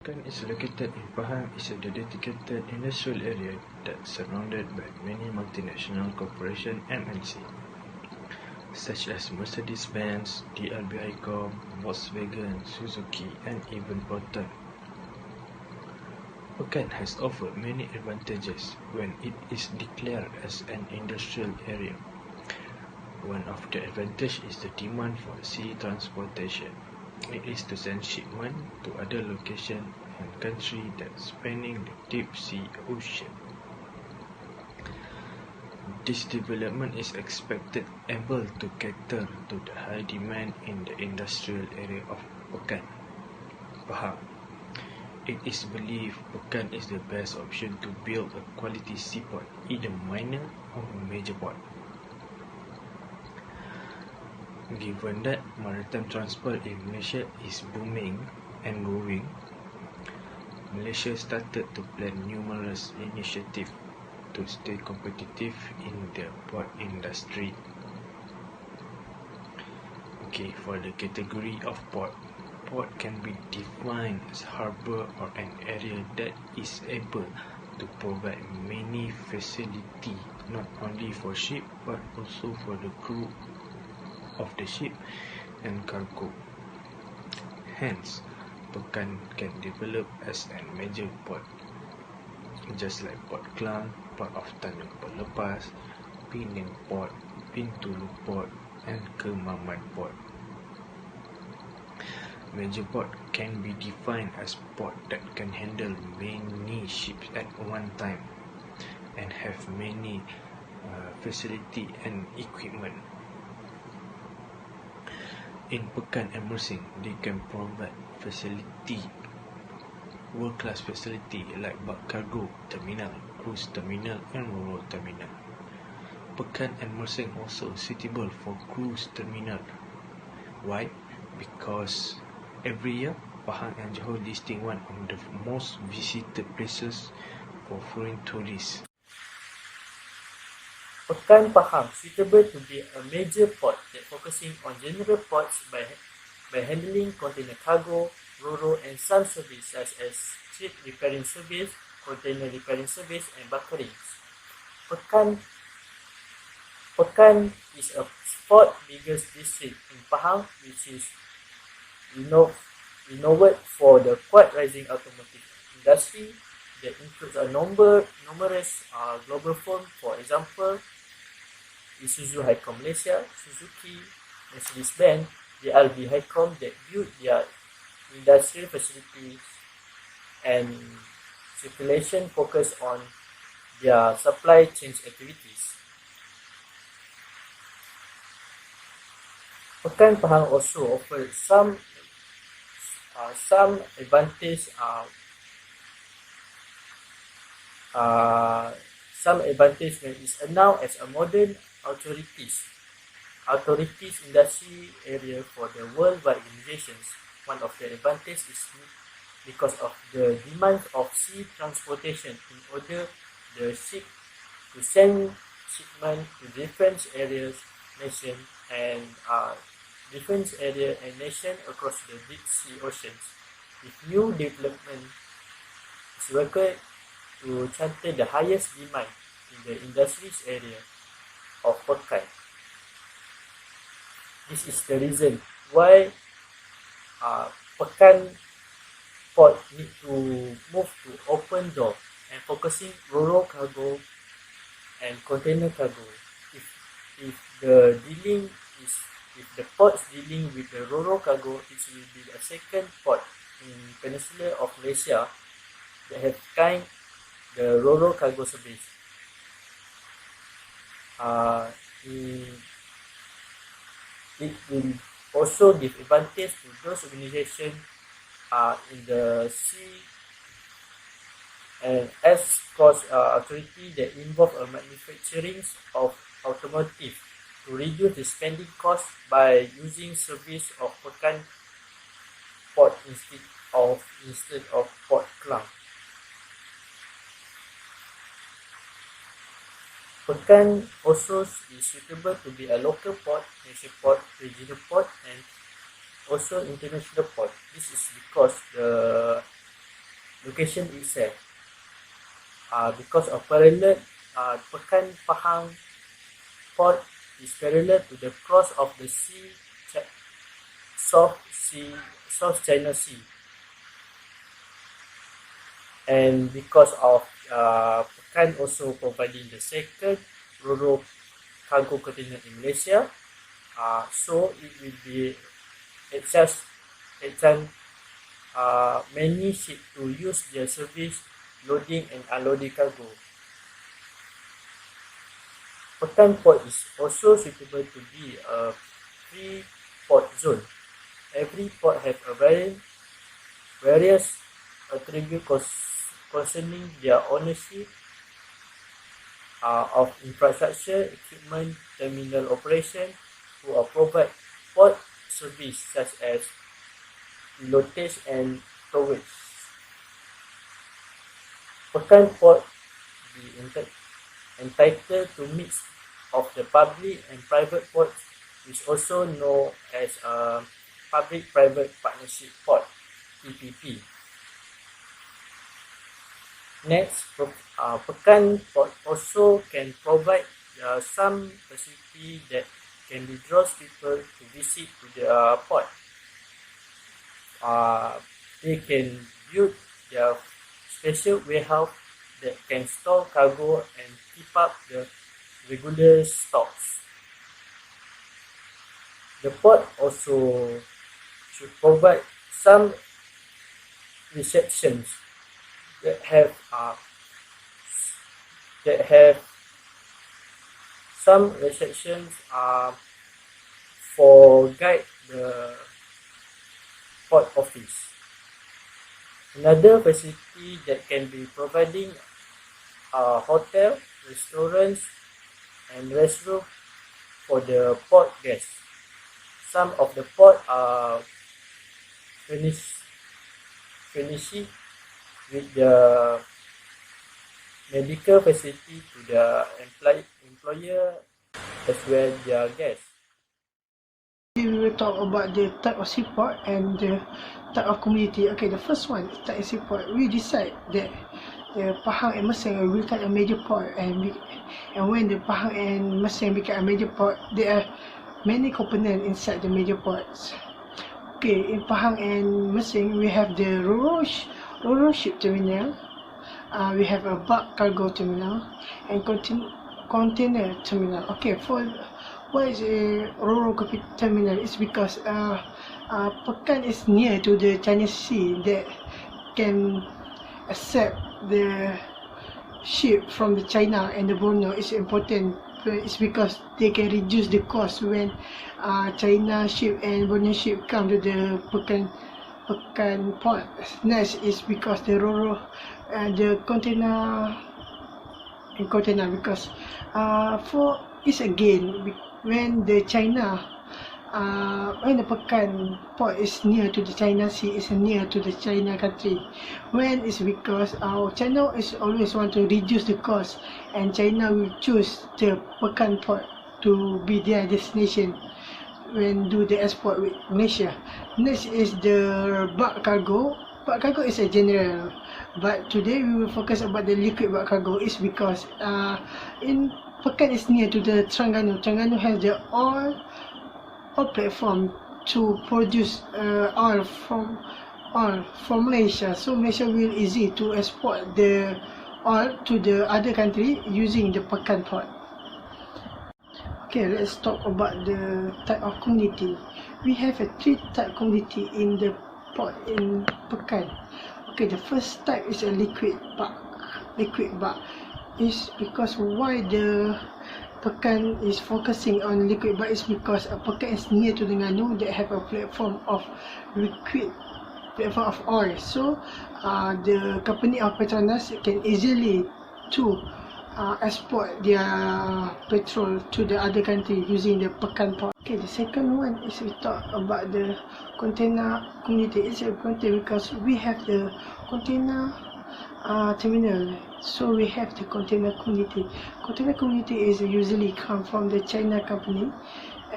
Pekan is located in Pahang is a dedicated industrial area that's surrounded by many multinational corporations (MNC) such as Mercedes-Benz, DLB Hycom, Volkswagen, Suzuki, and even Proton. Pekan has offered many advantages when it is declared as an industrial area. One of the advantages is the demand for sea transportation. It is to send shipment to other locations and countries that spanning the deep sea ocean. This development is expected able to cater to the high demand in the industrial area of Pekan, Pahang. It is believed Pekan is the best option to build a quality seaport, either minor or major port. Given that maritime transport in Malaysia is booming and growing, Malaysia started to plan numerous initiatives to stay competitive in the port industry. Okay, for the category of port, port can be defined as harbour or an area that is able to provide many facilities not only for ship but also for the crew of the ship and cargo. Hence, Pekan can develop as a major port, just like Port Klang, Port of Tanjung Pelepas, Penang Port, Bintulu Port, and Kemaman Port. Major port can be defined as port that can handle many ships at one time and have many facility and equipment. In Pekan and Mersing, they can provide facility, world-class facility like bulk cargo terminal, cruise terminal, and ro-ro terminal. Pekan and Mersing also suitable for cruise terminal. Why? Because every year, Pahang and Johor listing one of the most visited places for foreign tourists. Pekan Pahang suitable to be a major port that focusing on general ports by handling container cargo, ro-ro, and some service such as ship repairing service, container repairing service, and buckerings. Pekan is a fourth biggest district in Pahang, which is renowned for the quite rising automotive industry that includes a numerous global firms, for example, Isuzu Hycom Malaysia, Suzuki, Mercedes-Benz, DLB Hycom that build their industrial facilities and circulation focus on their supply chain activities. Pekan Pahang also offers some advantage when it's announced as a modern authorities industry area for the worldwide organizations. One of the advantages is because of the demand of sea transportation in order the ship to send shipment to different areas, nation and nation across the deep sea oceans. With new development is required to cater the highest demand in the industries area of Pekan. This is the reason why Pekan Port need to move to open door and focusing ro-ro cargo and container cargo. If the ports dealing with the ro-ro cargo, it will be a second port in Peninsula of Malaysia that have the ro-ro cargo service. It will also give advantage to those organizations in the sea and as cost authority that involve a manufacturing of automotive to reduce the spending cost by using service of Pekan Port instead of Port Klang. Pekan also is suitable to be a local port, national port, regional port, and also international port. This is because location itself. Because of parallel, Pekan Pahang port is parallel to the cross of the South China Sea, and because of Pekan also providing the second ro-ro cargo container in Malaysia, so it will be adjust many ships to use their service loading and unloading cargo. Pekan port is also suitable to be a free port zone. Every port has a various attributes concerning their ownership of infrastructure, equipment, terminal operation, who provide port service such as pilotage and towage. Pekan port be entitled to mix of the public and private ports, which also known as a public-private partnership port (PPP). Next, Pekan port also can provide some facility that can be draws people to visit to the port. They can build their special warehouse that can store cargo and keep up the regular stocks. The port also should provide some receptions that have some receptions for guide the port office. Another facility that can be providing hotel, restaurants, and restroom for the port guests. Some of the port are furnishing with the medical facility to the employer as well as their guests. We will talk about the type of seaport and the type of community. Okay, the first one, type of seaport. We decide that the Pahang and Meseng will become a major port, and when the Pahang and Meseng become a major port, there are many components inside the major ports. Okay, in Pahang and Meseng, we have the ro-ro ship terminal. We have a bulk cargo terminal and container terminal. Okay, for why is a ro-ro terminal? It's because Pekan is near to the Chinese Sea that can accept the ship from the China and the Borneo. Is important. It's because they can reduce the cost when China ship and Borneo ship come to the Pekan port. Next is because the ro-ro the container because for is again when the China when the Pekan port is near to the China Sea, is near to the China country. When is because China is always want to reduce the cost, and China will choose the Pekan port to be their destination when do the export with Malaysia. Next is the bulk cargo. Bulk cargo is a general, but today we will focus about the liquid bulk cargo. Is because in Pekan is near to the Terengganu. Terengganu has the oil platform to produce oil from Malaysia. So Malaysia will easy to export the oil to the other country using the Pekan port. Okay, let's talk about the type of community. We have a 3 type community in the port in Pekan. Okay, the first type is a liquid bulk. Liquid bulk is because why the Pekan is focusing on liquid bulk is because Pekan is near to Terengganu that have a platform of platform of oil. So the company of Petronas can easily to export their petrol to the other country using the Pekan port. Okay, the second one is we talk about the container community. It's a container because we have the container terminal, so we have the container community. Container community is usually come from the China company,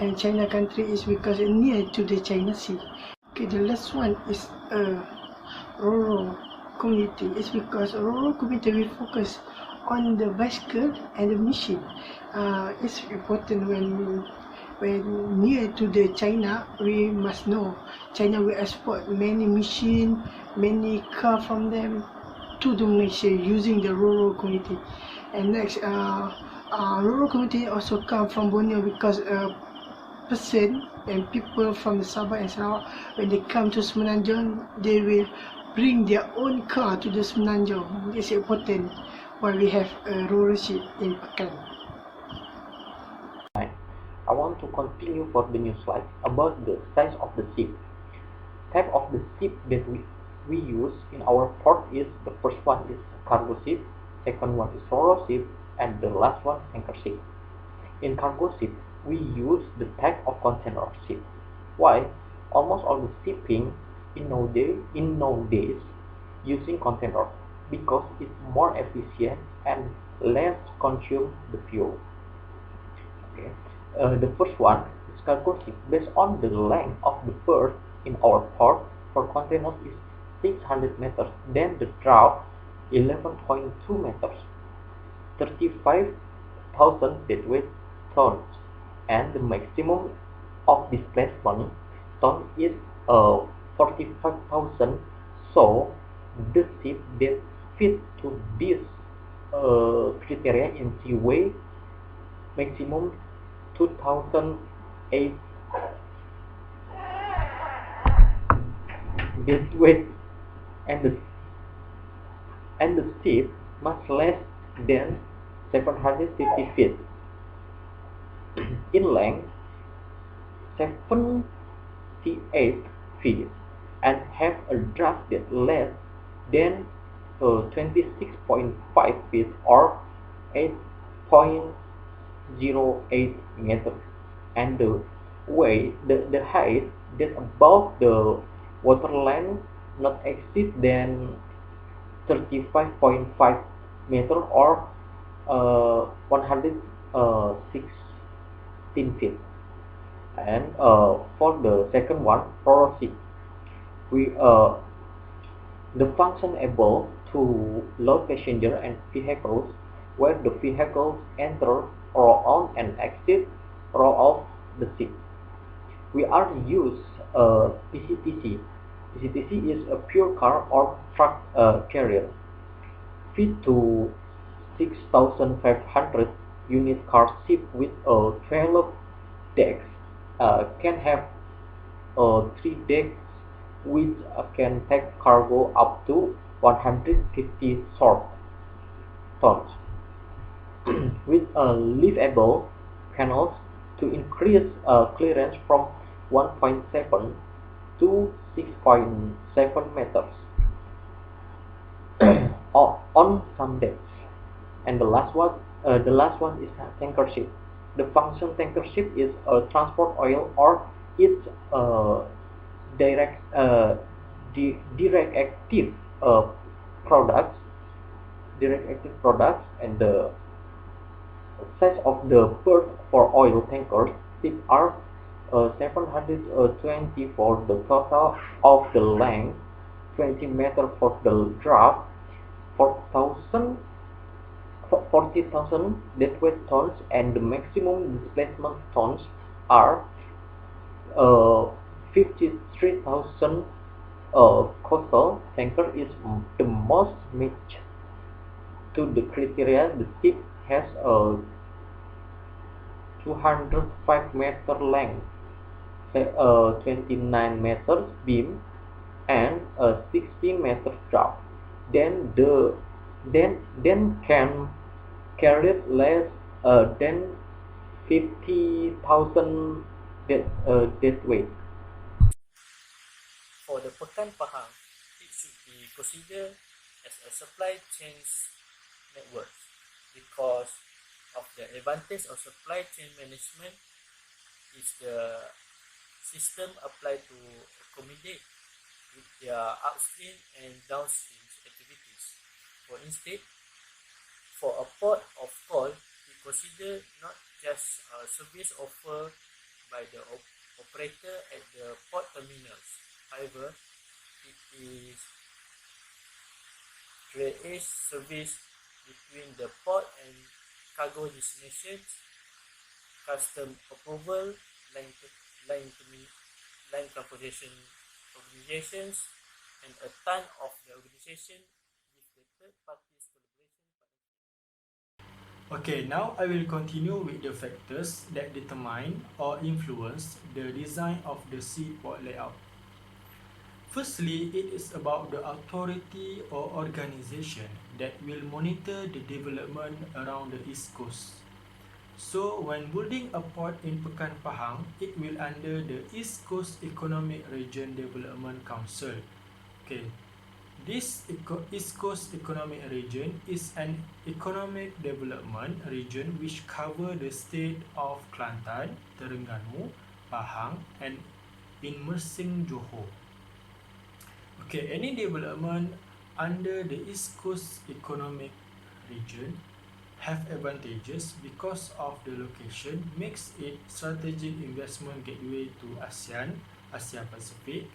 and China country is because near to the China Sea. Okay, the last one is ro-ro community is because rural community will focus on the bicycle and the machine. It's important when near to the China, we must know China will export many machine, many car from them to the Malaysia using the rural community. And next, rural community also come from Borneo because person and people from the Sabah and Sarawak, when they come to Semenanjung, they will bring their own car to the Semenanjung. It's important why we have a rural ship in Pekan. I want to continue for the new slide about the size of the ship. Type of the ship that we use in our port is, the first one is cargo ship, second one is ro-ro ship, and the last one tanker ship. In cargo ship, we use the type of container ship. Why? Almost all the shipping in nowadays using container because it's more efficient and less consume the fuel. Okay. The first one is cargo ship. Based on the length of the berth in our port for containers is 600 meters, then the draft 11.2 meters, 35,000 deadweight tons, and the maximum of displacement ton is 45,000. So the ship that fit to this criteria in seaway maximum 2008 deadweight, and the ship much less than 750 feet in length, 78 feet, and have a draft that less than 26.5 feet or 8.08 meters, and the height that above the waterline not exceed than 35.5 meter or 116 feet. And for the second one, ro-ro ship, the function able to load passenger and vehicles where the vehicles enter or on and exit row of the ship. We are use PCTC. PCTC is a pure car or truck carrier. Fit to 6,500 unit car ship with 12 decks can have 3 decks which can take cargo up to 150 short tons with liftable canals to increase clearance from 1.7 to 6.7 meters on some decks. And the last one is a tanker ship. The function tanker ship is transport oil or its direct active products, and the size of the berth for oil tankers ship are 720 for the total of the length, 20 meters for the draft, 40,000 deadweight tons, and the maximum displacement tons are 53,000. Coastal tanker is the most matched to the criteria. The ship has a 205 meter length, 29 meters beam, and a 60 meter draft. Then can carry less than 50,000 deadweight. For the Pekan Pahang, it should be considered as a supply chain network because of the advantage of supply chain management is the system applied to accommodate with their upstream and downstream activities. For instance, for a port of call, we consider not just a service offered by the operator at the port terminals. However, it is There is service between the port and cargo destinations, custom approval, line, line, line transportation organizations, and a ton of the organization with the third parties collaboration. Okay, now I will continue with the factors that determine or influence the design of the seaport layout. Firstly, it is about the authority or organization that will monitor the development around the East Coast. So, when building a port in Pekan Pahang, it will under the East Coast Economic Region Development Council. Okay, this East Coast Economic Region is an economic development region which cover the state of Kelantan, Terengganu, Pahang, and in Mersing, Johor. Okay, any development under the East Coast Economic Region have advantages because of the location makes it strategic investment gateway to ASEAN, Asia Pacific,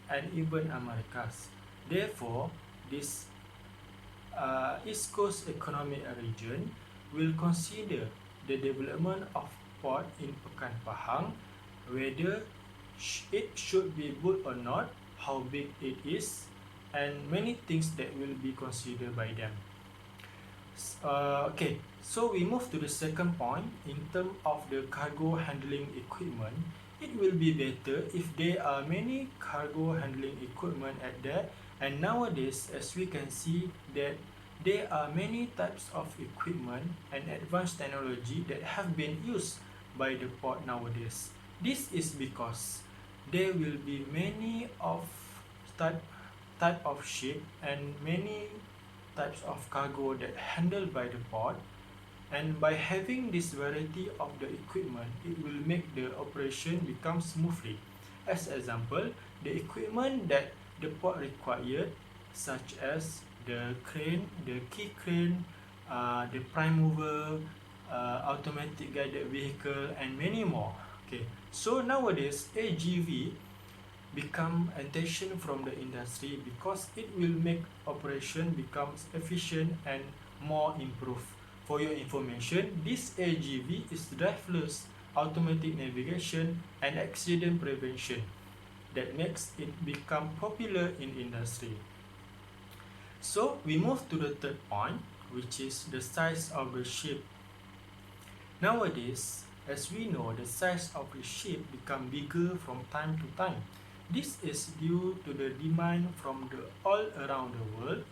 and even Americas. Therefore, this East Coast Economic Region will consider the development of port in Pekan Pahang, whether it should be built or not, how big it is, and many things that will be considered by them. Okay, so we move to the second point. In terms of the cargo handling equipment, it will be better if there are many cargo handling equipment at there. And nowadays, as we can see that there are many types of equipment and advanced technology that have been used by the port nowadays. This is because there will be many of type of ship and many types of cargo that handled by the port, and by having this variety of the equipment, it will make the operation become smoothly. As example, the equipment that the port required, such as the crane, the key crane, the prime mover, automatic guided vehicle, and many more. Okay, so nowadays AGV become attention from the industry because it will make operation becomes efficient and more improved. For your information, this AGV is driverless automatic navigation and accident prevention that makes it become popular in industry. So we move to the third point, which is the size of the ship. Nowadays, as we know, the size of the ship become bigger from time to time. This is due to the demand from the all around the world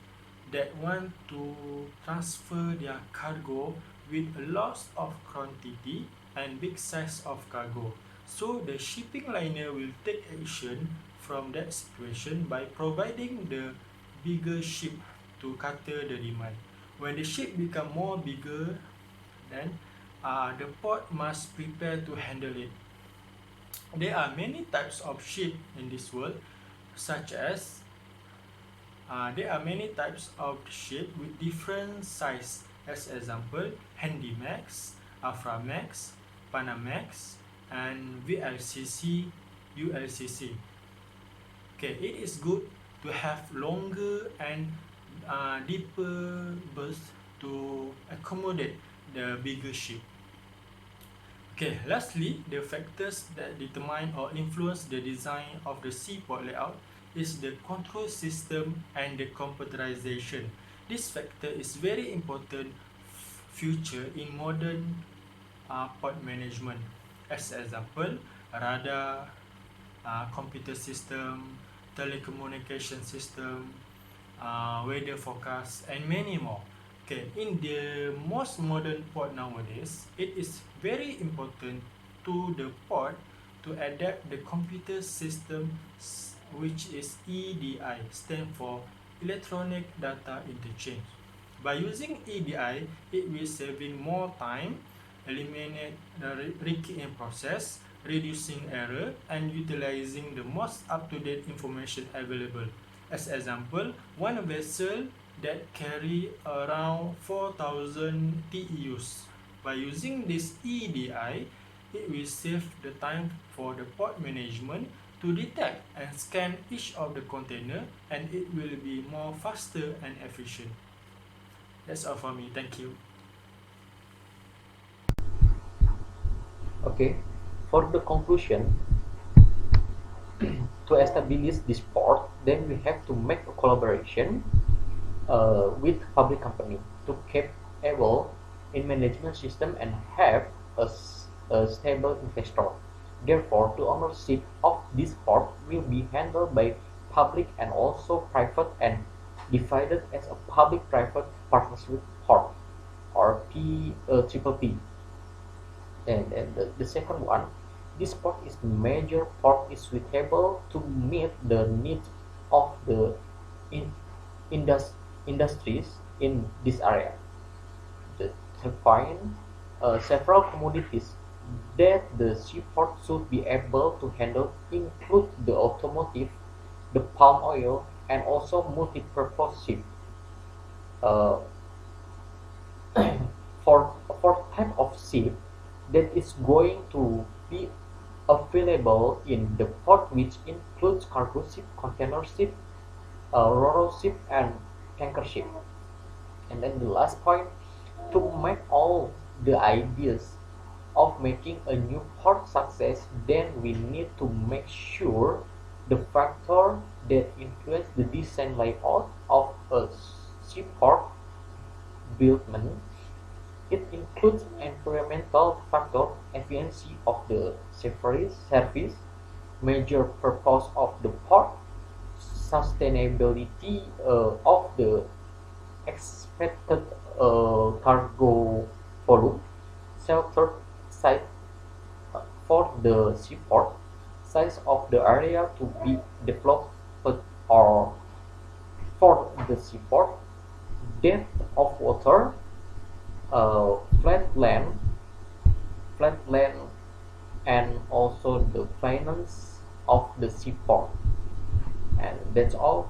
that want to transfer their cargo with a lot of quantity and big size of cargo. So the shipping liner will take action from that situation by providing the bigger ship to cater the demand. When the ship become more bigger, then the port must prepare to handle it. There are many types of ship in this world, such as there are many types of ship with different size. As example, Handymax, Aframax, Panamax, and VLCC, ULCC. Okay, it is good to have longer and deeper berth to accommodate the bigger ship. Okay, lastly, the factors that determine or influence the design of the seaport layout is the control system and the computerization. This factor is very important future in modern port management. As example, radar, computer system, telecommunication system, weather forecast, and many more. Okay, in the most modern port nowadays, it is very important to the port to adapt the computer system, which is EDI, stand for Electronic Data Interchange. By using EDI, it will saving more time, eliminate the rekeying process, reducing error, and utilizing the most up-to-date information available. As example, one vessel that carry around 4,000 TEUs. By using this EDI, it will save the time for the port management to detect and scan each of the container, and it will be more faster and efficient. That's all for me. Thank you. Okay, for the conclusion, to establish this port, then we have to make a collaboration with public company to keep able in management system and have a stable investor. Therefore, the ownership of this port will be handled by public and also private and divided as a public-private partnership port or triple P. And the second one, this port is major port is suitable to meet the needs of the industries in this area. The third several commodities that the seaport should be able to handle include the automotive, the palm oil, and also multi-purpose ship. Uh, for type of ship that is going to be available in the port, which includes cargo ship, container ship, ro-ro ship, and tanker ship. And then the last point, to make all the ideas of making a new port success, then we need to make sure the factor that influence the design layout of a seaport buildment. It includes environmental factor, efficiency of the service, major purpose of the port, sustainability of the expected cargo volume, shelter site for the seaport, size of the area to be developed or for the seaport, depth of water, flat land, and also the finance of the seaport. And that's all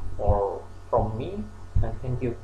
from me, and thank you.